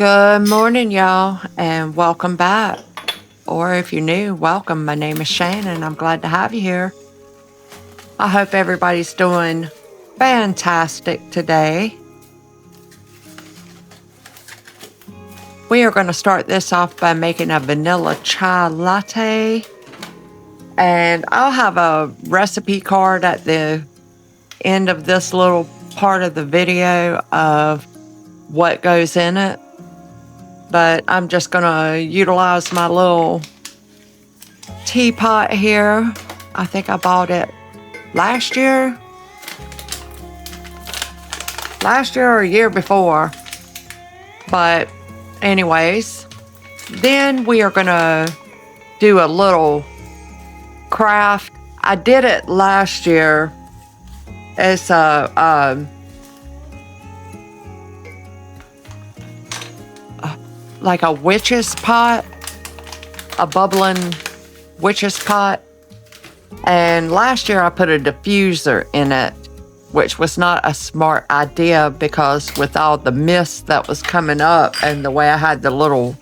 Good morning, y'all, and welcome back. Or if you're new, welcome. My name is Shannon. I'm glad to have you here. I hope everybody's doing fantastic today. We are going to start this off by making a vanilla chai latte. And I'll have a recipe card at the end of this little part of the video of what goes in it. But I'm just going to utilize my little teapot here. I think I bought it last year or a year before. But anyways, then we are going to do a little craft. I did it last year. It's like a witch's pot, a bubbling witch's pot. And last year I put a diffuser in it, which was not a smart idea because with all the mist that was coming up and the way I had the little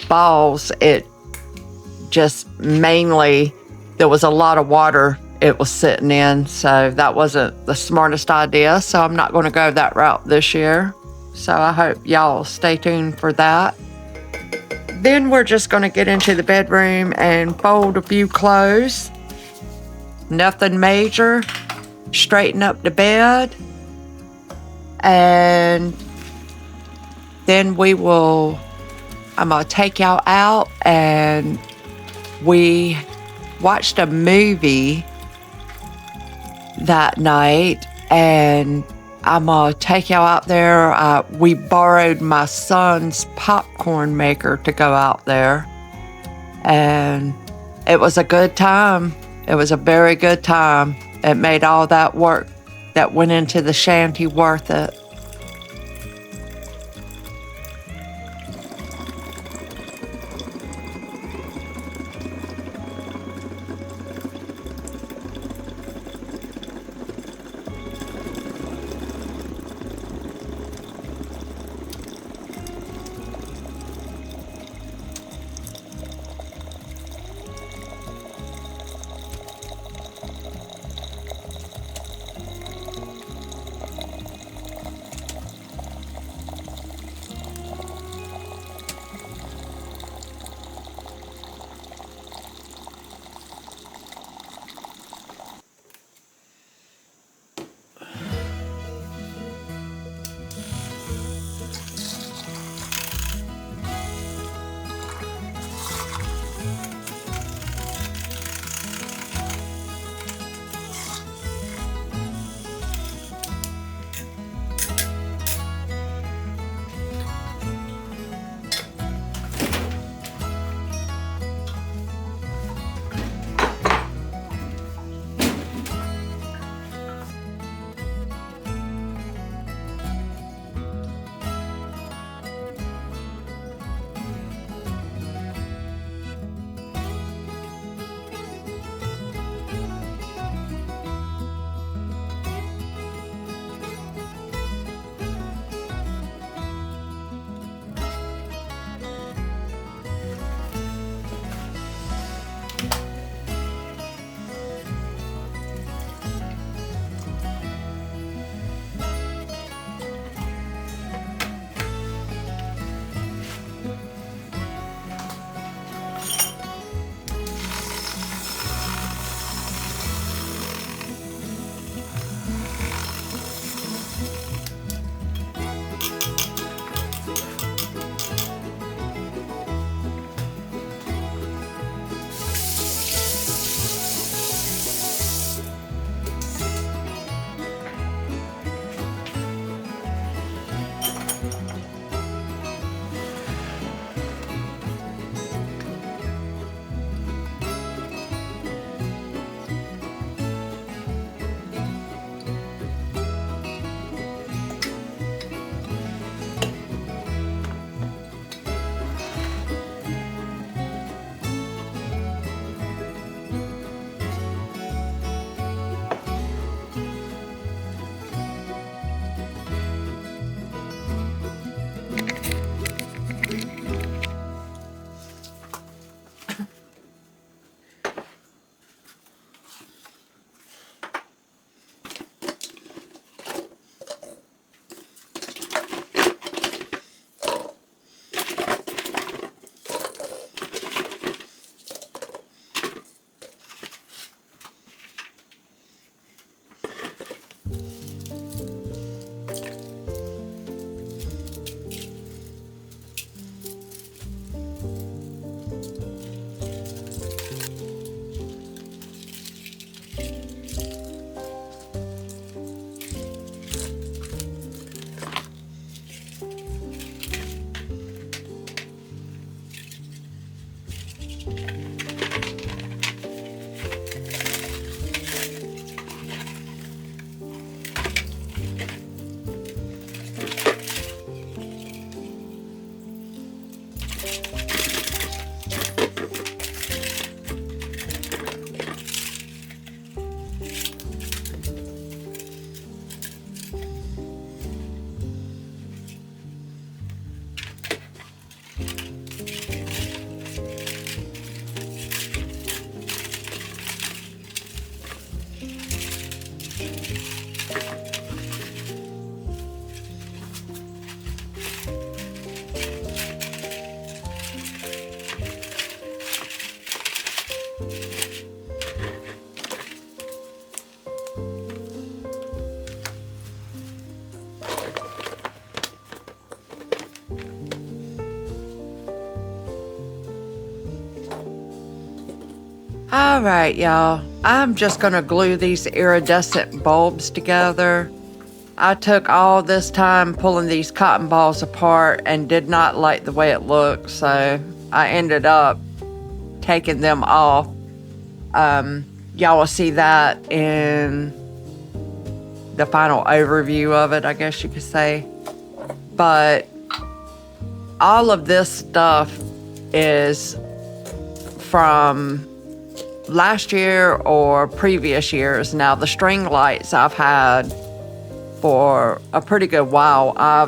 balls, it just mainly, there was a lot of water it was sitting in. So that wasn't the smartest idea. So I'm not going to go that route this year. So I hope y'all stay tuned for that. Then we're just going to get into the bedroom and fold a few clothes. Nothing major. Straighten up the bed. And then I'm going to take y'all out, and we watched a movie that night, and I'm going to take y'all out there. We borrowed my son's popcorn maker to go out there. And it was a good time. It was a very good time. It made all that work that went into the shanty worth it. All right, y'all. I'm just gonna glue these iridescent bulbs together. I took all this time pulling these cotton balls apart and did not like the way it looked, so I ended up taking them off. Y'all will see that in the final overview of it, I guess you could say. But all of this stuff is from last year or previous years. Now, the string lights I've had for a pretty good while. I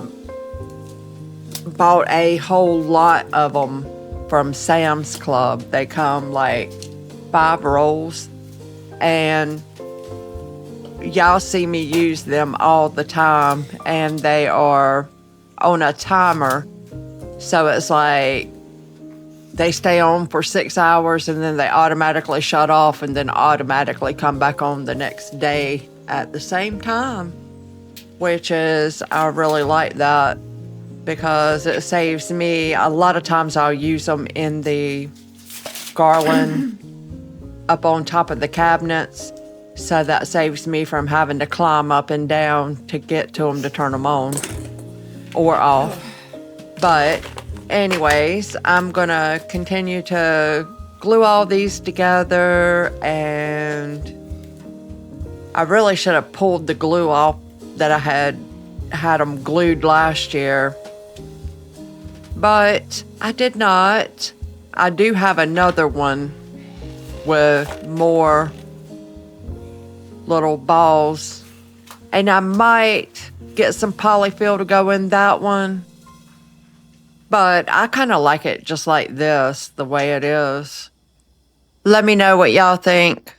bought a whole lot of them from Sam's Club. They come like 5 rolls, and y'all see me use them all the time, and they are on a timer. So it's like they stay on for 6 hours and then they automatically shut off and then automatically come back on the next day at the same time, which is, I really like that because it saves me. A lot of times I'll use them in the garland up on top of the cabinets. So that saves me from having to climb up and down to get to them to turn them on or off. But anyways, I'm gonna continue to glue all these together, and I really should have pulled the glue off that I had them glued last year, but I did not. I do have another one with more little balls, and I might get some polyfill to go in that one. But I kind of like it just like this, the way it is. Let me know what y'all think.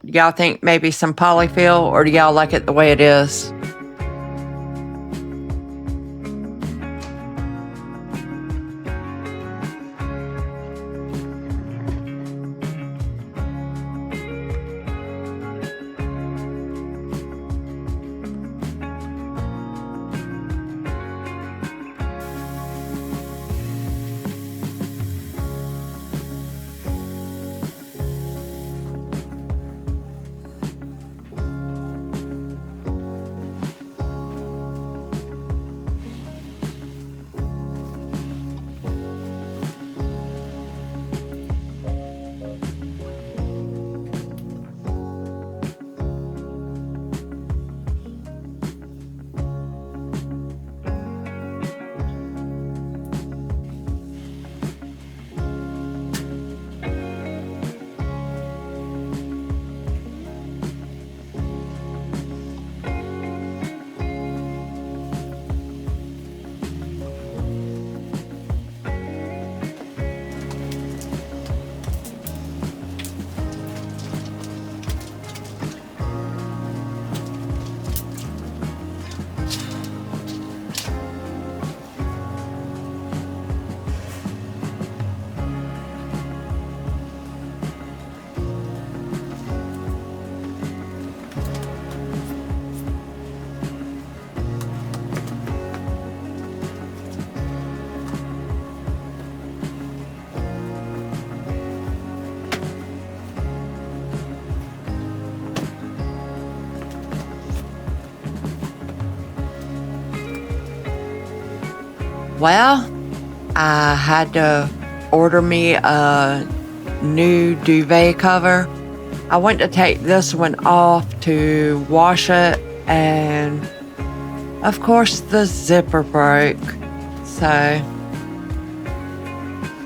Y'all think maybe some polyfill, or do y'all like it the way it is? Well, I had to order me a new duvet cover. I went to take this one off to wash it, and of course the zipper broke. So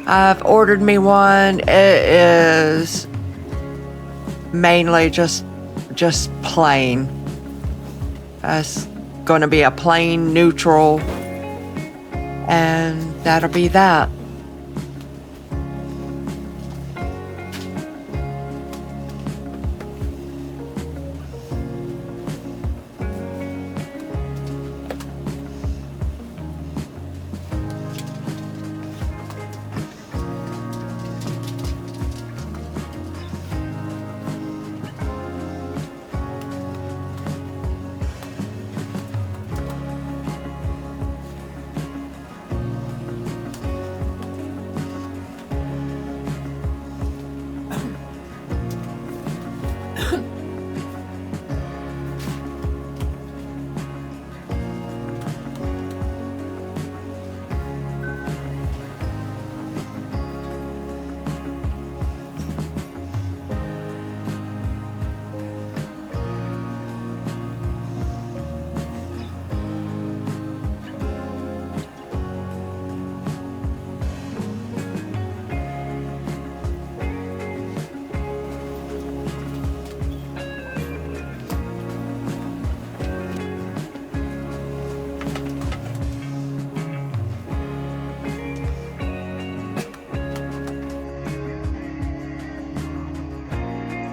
I've ordered me one. It is mainly just plain. It's going to be a plain neutral, and that'll be that.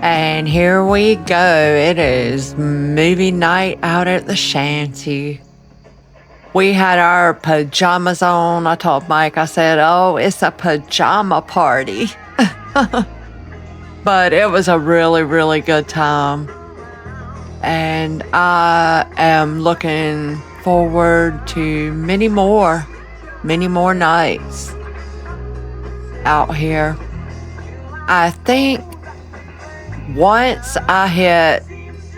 And here we go. It is movie night out at the shanty. We had our pajamas on. I told Mike, I said, oh, it's a pajama party. But it was a really, really good time. And I am looking forward to many more nights out here. I think once I hit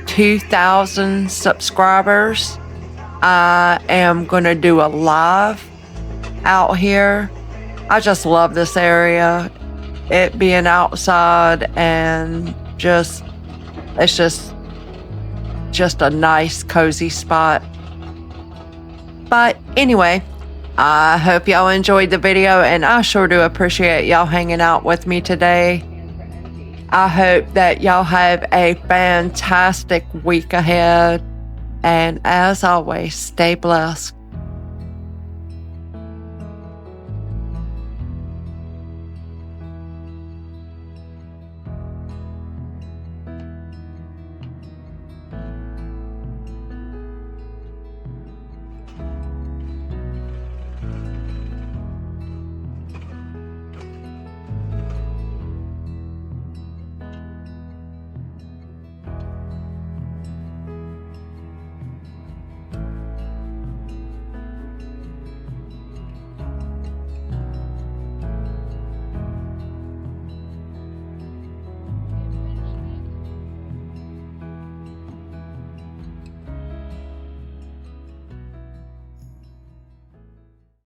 2,000 subscribers, I am going to do a live out here. I just love this area. It being outside and it's just a nice, cozy spot. But anyway, I hope y'all enjoyed the video, and I sure do appreciate y'all hanging out with me today. I hope that y'all have a fantastic week ahead. And as always, stay blessed.